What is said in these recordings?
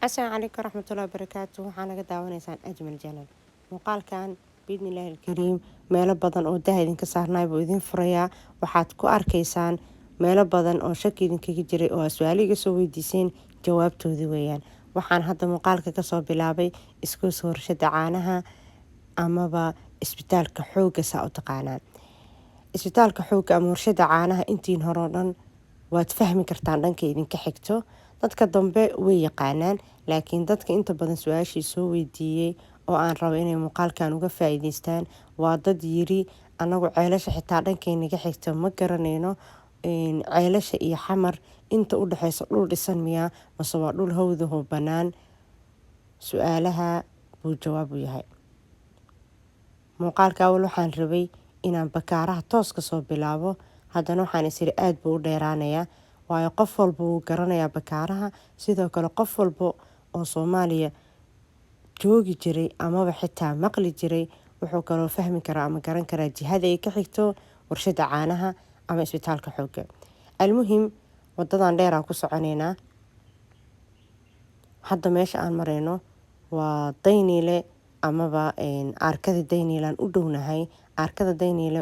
السلام عليكم ورحمة الله وبركاته. waxaan naga daawanaysaan ajmal janal muuqaalkan biidnillaahi alkariim meelo badan oo daha idinka saarnay buu idin furayaa. waxaad ku arkaysaan meelo badan oo shaki idinkaga jiray oo su-aalo iga soo weydiiseen jawaabtoodii weeyaan. waxaan hadda muuqaalka kasoo bilaabay iskuulka warshada caanaha amaba isbitaalka xoogga saa u taqaanaan. isbitaalka xoogga ama warshada caanaha intiin hore oo dhan waad fahmi kartaan dhanka idinka xigto. dadka dambe way yaqaanaan, laakiin dadka inta badan su-aashii soo weydiiyey oo aan rabo inay muuqaalkan uga faa'iidaystaan waa dad yiri anagu ceelasha xitaa dhankaynaga xigta ma garanayno. ceelasha iyo xamar inta u dhexeysa dhul dhisan miyaa mase waa dhul hawdaho bannaan? su-aalaha buu jawaab u yahay. muuqaalka awal waxaan rabay inaan bakaaraha toos ka soo bilaabo, haddana waxaan isiri aad buu u dheeraanayaa waayo qof walba wuu garanayaa bakaaraha. sidoo kale qof walba oo Soomaaliya joogi jiray amaba xitaa maqli jiray wuxuu kaloo fahmi karaa ama garan karaa jihada ay ka xigto warshada caanaha ama isbitaalka xoogga. almuhim wadadan dheer aan ku soconaynaa. hadda meesha aan marayno waa Dayniile amaba arkada Dayniilaan u dhownahay. arkada Dayniile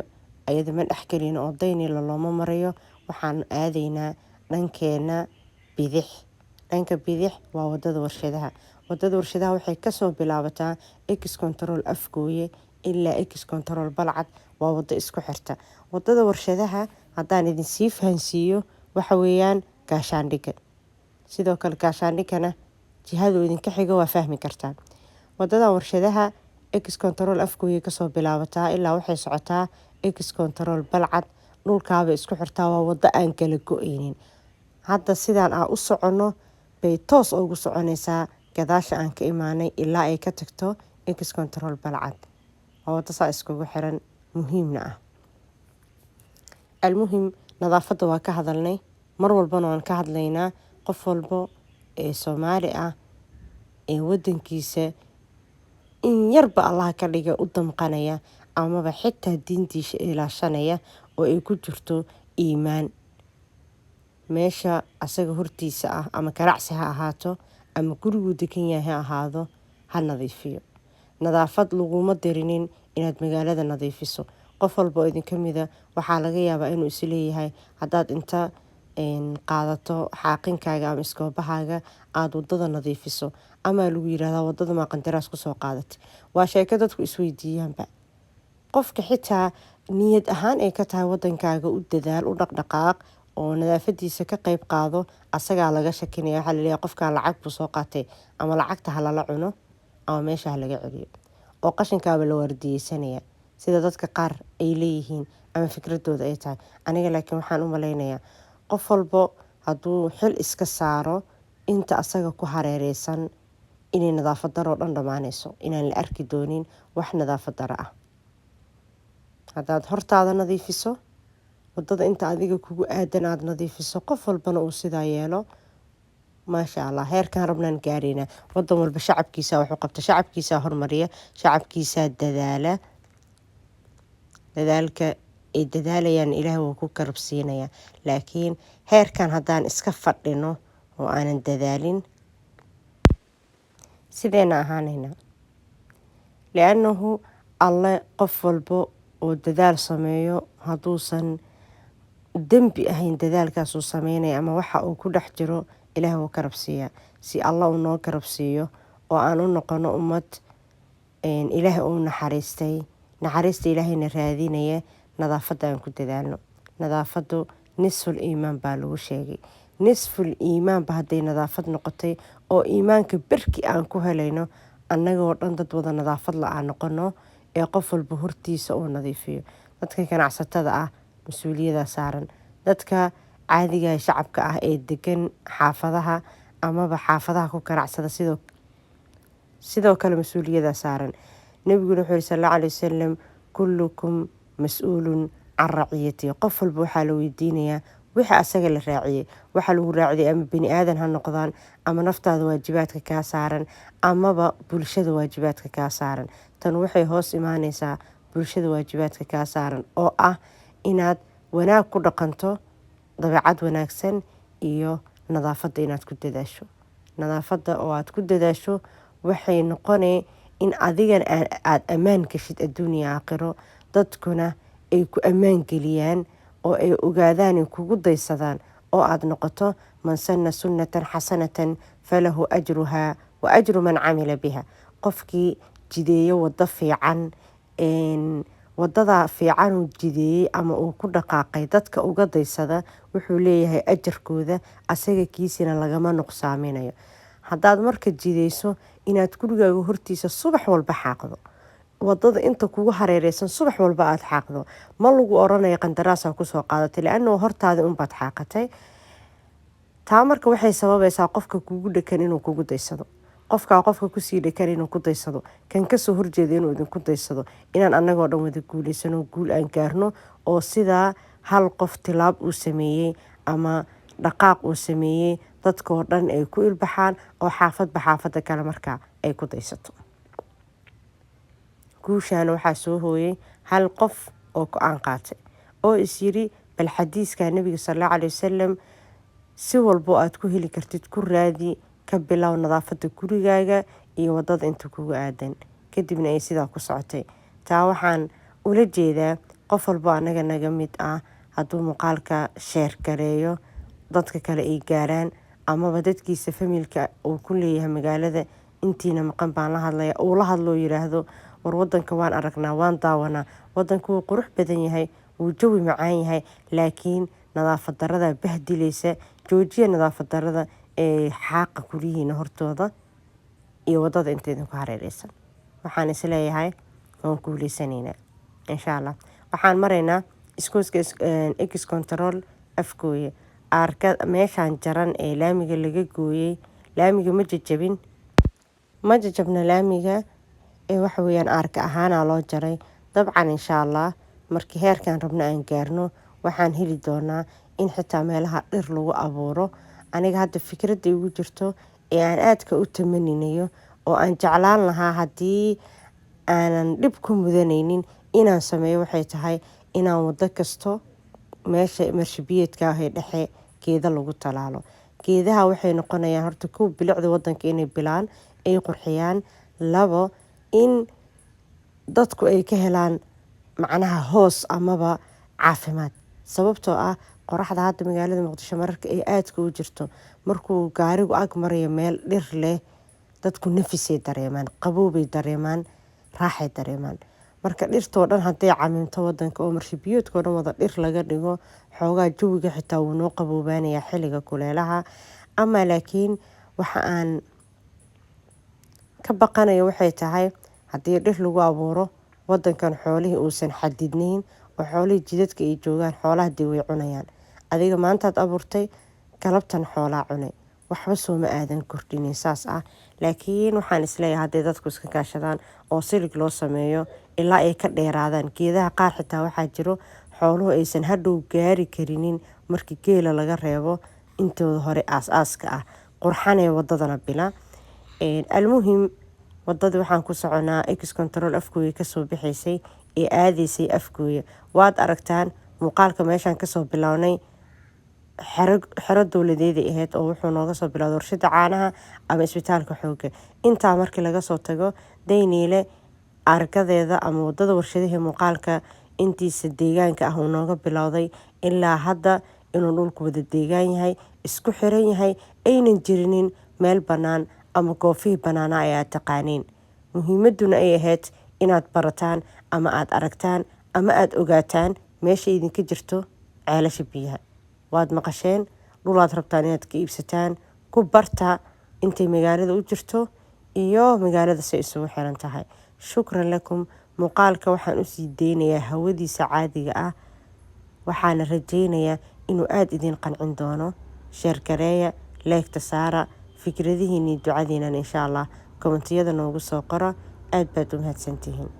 ayada ma dhex gelin oo Dayniile looma marayo. waxaan aadaynaa dhankeena bidix. dhanka bidix waa wadada warshadaha. wadada warshadaha waxay kasoo bilaabataa X control Afgooye ilaa X control Balcad. waa wado isku xirta. wadada warshadaha haddaan idin sii fahansiiyo waxa weeyaan gaashaandhigga. sidoo kale gaashaandhiggana jihadu idinka xiga waa fahmi kartaan. wadada warshadaha X control Afgooye kasoo bilaabataa ilaa waxay socotaa X control Balcad. dhulkaaba isku xirtaa, waa wado aan kala go-aynin. hadda sidaan aan u soconno bay toos ugu soconaysaa gadaasha aan ka imaanay ilaa ay ka tagto X control Balcad. waa wado saa iskugu xiran muhiimna ah. almuhim nadaafadda waa ka hadalnay, mar walbana waan ka hadlaynaa. qof walbo ee Soomaali ah ee wadankiisa in yarba allah ka dhiga u damqanaya amaba xitaa diintiisa ilaashanaya oo ay ku jirto iimaan. meesha asaga hortiisa ah ama ganacsi ha ahaato ama guriguu degan yahay ha ahaado, ha nadiifiyo. nadaafad laguma dirinin inaad magaalada nadiifiso. qof walba oo idinka mida waxaa laga yaabaa inuu isleeyahay haddaad inta qaadato xaaqinkaga ama iskoobahaaga aada wadada nadiifiso ama lagu yiraahdaa wadada maa qandaraas kusoo qaadatay. waa sheeko dadku isweydiiyaanba. qofka xitaa niyad ahaan ay ka tahay wadankaaga u dadaal, u dhaqdhaqaaq oo nadaafadiisa ka qayb qaado, asagaa laga shakinaya. waxaa laleeyahay qofkan lacag buu soo qaatay ama lacagta ha lala cuno ama meesha ha laga celiyo, oo qashinkaaba la waardiyeysanaya sida dadka qaar ay leeyihiin ama fikradooda ay tahay. aniga laakiin waxaan u malaynayaa qof walbo hadduu xil iska saaro inta asaga ku hareereysan inay nadaafad daro dhan dhammaanayso, inaan la arki doonin wax nadaafad daro ah. haddaad hortaada nadiifiso, wadada inta adiga kugu aadan aada nadiifiso, qof walbana uu sidaa yeelo, maasha allah heerkaan rabnaan gaaraynaa. wadan walba shacabkiisa wuxuu qabta, shacabkiisa hormariya, shacabkiisa dadaala. dadaalka ay dadaalayaan ilaah wuu ku garab siinayaa. laakiin heerkan haddaan iska fadhino oo aanan dadaalin sideena ahaanayna. liannahu alle qof walbo oo dadaal sameeyo hadduusan dembi ahayn dadaalkaasuu sameynaya ama waxa uu ku dhex jiro ilaah wuu garab siiyaa. si alla uu noo garab siiyo oo aan u noqono ummad ilaah uu naxariistay, naxariista ilaahayna raadinaya, nadaafadda aan ku dadaalno. nadaafaddu nisful iimaan baa lagu sheegay. nisful iimaanba hadday nadaafad noqotay oo iimaanka berki aan ku helayno annagoo dhan dad wada nadaafad la-aan noqono ee qof walba hortiisa uu nadiifiyo. dadka ganacsatada ah mas-uuliyada saaran. dadka caadiga shacabka ah ee degan xaafadaha amaba xaafadaha ku ganacsada sidoo kale mas-uuliyada saaran. nabiguna wuxuu yiri sallallahu alayhi wasallam kullukum mas-uulun can raciyati. qof walba waxaa la weydiinayaa wixii asaga la raaciyey. waxaa lagu raaciyay ama bini aadan ha noqdaan ama naftaada waajibaadka kaa saaran amaba bulshada waajibaadka kaa saaran. tan waxay hoos imaanaysaa bulshada waajibaadka kaa saaran oo ah inaad wanaag ku dhaqanto, dabeecad wanaagsan iyo nadaafadda inaad ku dadaasho. nadaafadda oo aad ku dadaasho waxay noqonay in adigan aad ammaan gashid adduuniya aakhiro, dadkuna ay ku ammaan geliyaan oo ay ogaadaan ay kugu daysadaan oo aad noqoto man sanna sunnatan xasanatan falahu ajruhaa wa ajru man camila biha. qofkii jideeyo waddo fiican, wadada fiican uu jideeyey ama uu ku dhaqaaqay dadka uga daysada wuxuu leeyahay ajarkooda, asaga kiisina lagama nuqsaaminayo. haddaad marka jideyso inaad gurigaaga hortiisa subax walba xaaqdo, wadada inta kugu hareereysan subax walba aad xaaqdo, ma lagu oranayo qandaraasaa kusoo qaadatay, liannahu hortaada unbaad xaaqatay. taa marka waxay sababaysaa qofka kugu dhekan inuu kugu daysado, qofkaa qofka kusii dhekan inuu ku daysado, kan kasoo horjeeda inuu idinku daysado, inaan annagoo dhan wada guulaysano, guul aan gaarno, oo sidaa hal qof tilaab uu sameeyey ama dhaqaaq uu sameeyey dadkoo dhan ay ku ilbaxaan oo xaafadba xaafadda kale markaa ay ku daysato. guushaana waxaa soo hooyay hal qof oo go-aan qaatay oo is yiri bal xadiiskaa nebiga sallallahu calayhi wasalam si walbo aad ku heli kartid ku raadi, ka bilow nadaafadda gurigaaga iyo wadada inta kugu aadan, kadibna ay sidaa ku socotay. taa waxaan ula jeedaa qof walbo anaga naga mid ah hadduu muuqaalka sheer gareeyo, dadka kale ay gaaraan, amaba dadkiisa familka uu ku leeyahay magaalada intiina maqan baan la hadlaya, uu la hadloo yiraahdo war wadanka waan aragnaa, waan daawanaa, wadanka wuu qurux badan yahay, wuu jawi macaan yahay, laakiin nadaafad darada bahdilaysa. joojiya nadaafad darada ee xaaqa guryihiina hortooda iyo wadada inteedin ku hareereysan. waxaan isleeyahay waan guuleysanaynaa insha allah. waxaan maraynaa iskooska ex control afgooye, arka meeshaan jaran ee laamiga laga gooyey. laamiga ma jajabna laamiga ee waxa weeyaan arka ahaana loo jaray. dabcan insha allah markii heerkan rabno aan gaarno waxaan heli doonaa in xitaa meelaha dhir lagu abuuro. aniga hadda fikradda igu jirto ee aan aadka u tamaninayo oo aan jeclaan lahaa haddii aanan dhib ku mudanaynin inaan sameeyo waxay tahay inaan wado kasto meesha marshabiyeedka ah ee dhexe geeda lagu talaalo. geedaha waxay noqonayaan horta kuwa bilicda wadanka inay bilaan ay qurxiyaan, labo in dadku ay ka helaan macnaha hoos amaba caafimaad, sababtoo ah qoraxda hadda magaalada muqdisho mararka ay aadka u jirto, markuu gaarigu ag marayo meel dhir leh dadku nafisay dareemaan, qaboobay dareemaan, raaxay dareemaan. marka dhirtoo dhan hadday camimto wadanka oo marshabiyoodkoo dhan wada dhir laga dhigo, xoogaa jawiga xitaa wuu noo qaboobaanayaa xilliga kuleelaha. ama laakiin waxa aan ka baqanayo waxay tahay haddii dhir lagu abuuro wadankan xoolihii uusan xadidnayn oo xoolihii jidadka ay joogaan, xoolaha dee way cunayaan. adiga maantaad abuurtay galabtan xoolaa cunay, waxba sooma aadan kordhinin saas ah. laakiin waxaan isleeyahay hadday dadku iska kaashadaan oo silig loo sameeyo ilaa ay ka dheeraadaan. geedaha qaar xitaa waxaa jiro xooluhu aysan hadhow gaari karinin markii geela laga reebo intooda hore aas-aaska ah, qurxanee wadadana bila. almuhim wadadii waxaan ku soconaa ex control afgooye kasoo bixaysay ee aadaysay afgooye. waad aragtaan muuqaalka meeshaan kasoo bilownay xero dowladeeday ahayd oo wuxuu nooga soo bilowday warshada caanaha ama isbitaalka xooga. intaa markii laga soo tago dayniile argadeeda ama wadada warshadihii muuqaalka intiisa deegaanka ah uu nooga bilowday ilaa hadda inuu dhulku wada deegaan yahay, isku xiran yahay, aynan jirinin meel bannaan ama goofihii bannaana ay aad taqaaniin. muhiimaduna ay ahayd inaad barataan ama aad aragtaan ama aad ogaataan meesha idinka jirto ceelasha biyaha. waad maqasheen dhulaad rabtaan inaad ka iibsataan, ku barta intay magaalada u jirto iyo magaalada say isugu xiran tahay. shukran lakum. muuqaalka waxaan usii deynayaa hawadiisa caadiga ah, waxaana rajaynayaa inuu aada idin qancin doono. sheergareeya, leegta saara, fikradihiini ducadiinan insha allah kommentiyada noogu soo qora. aad baad u mahadsantihiin.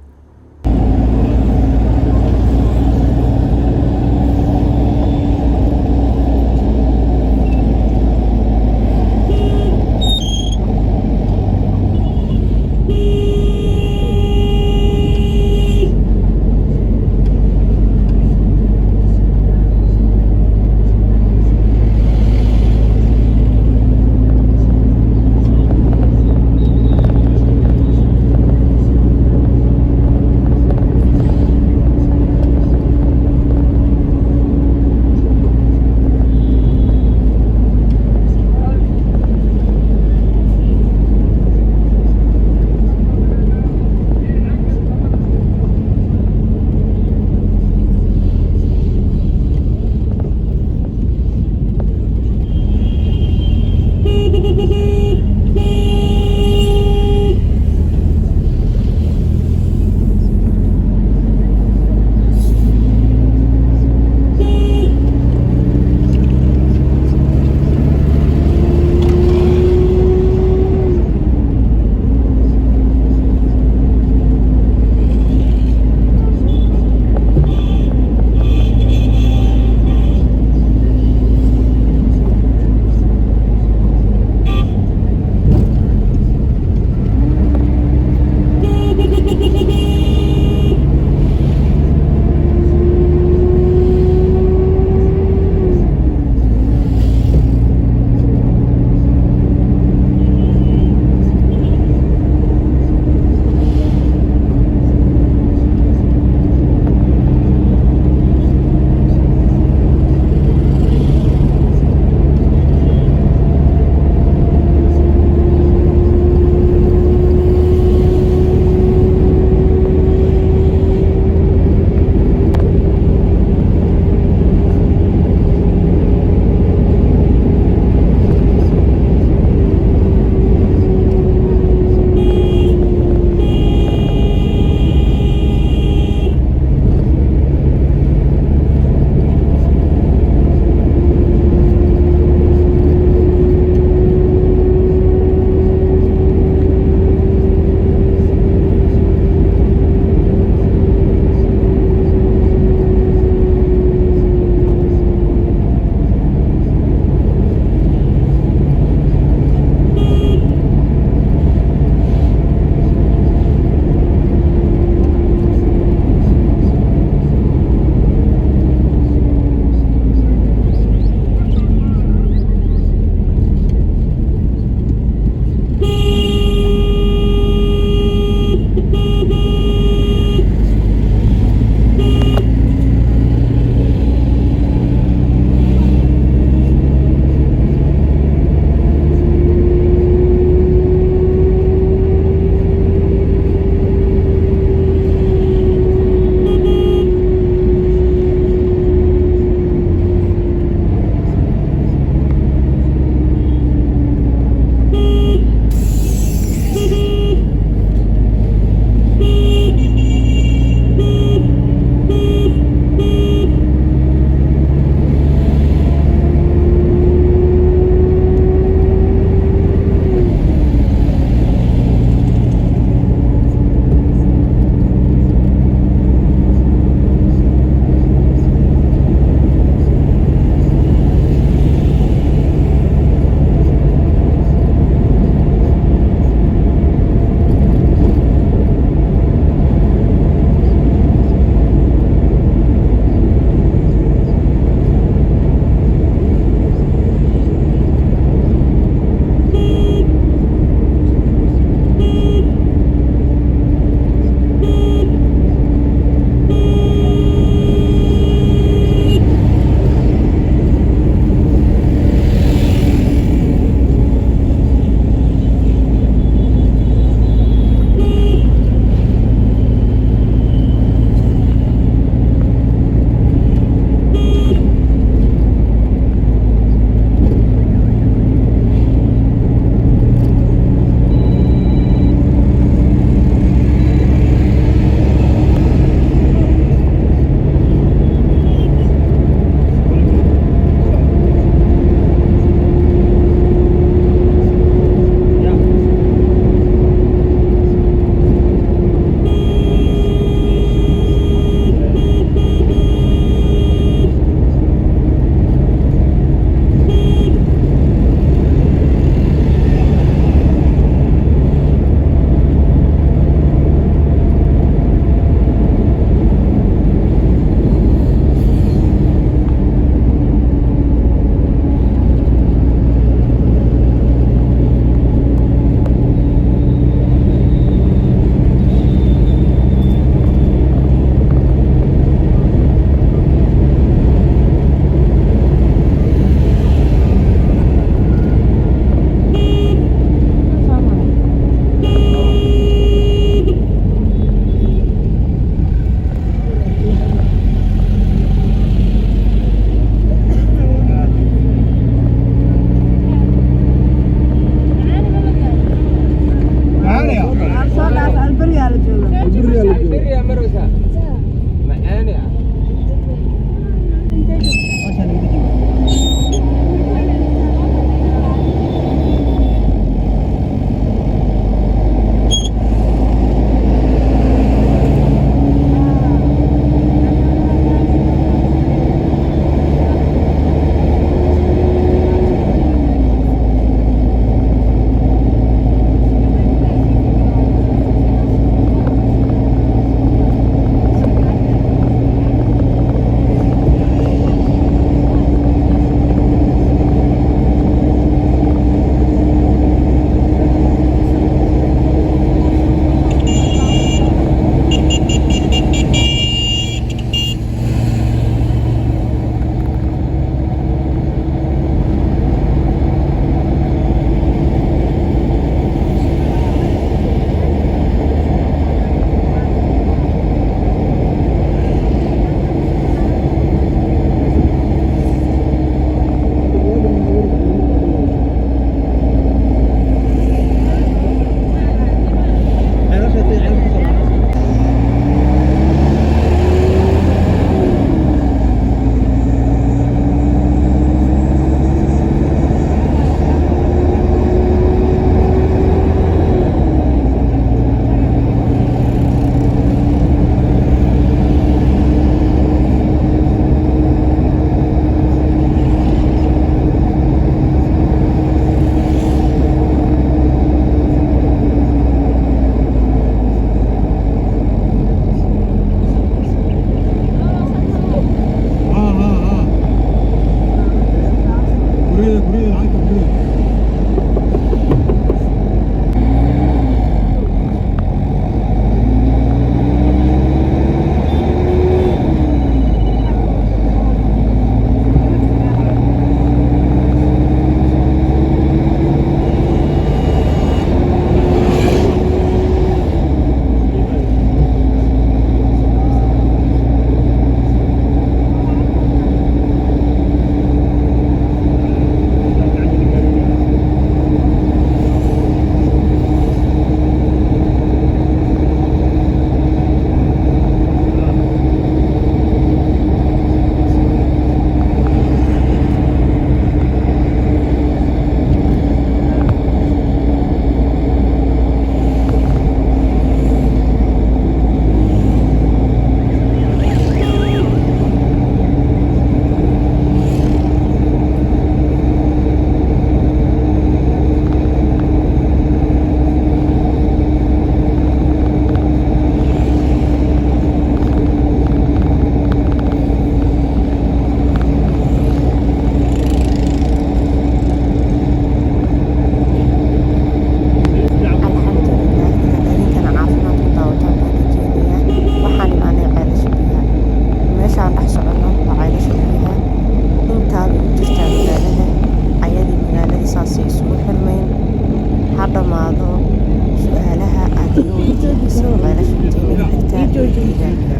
ceelasha inteena xigta iyo deegaanka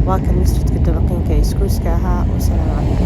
waa kan masjidka dabaqinka ee iskuuska ahaa. Wasalaamu calaykum.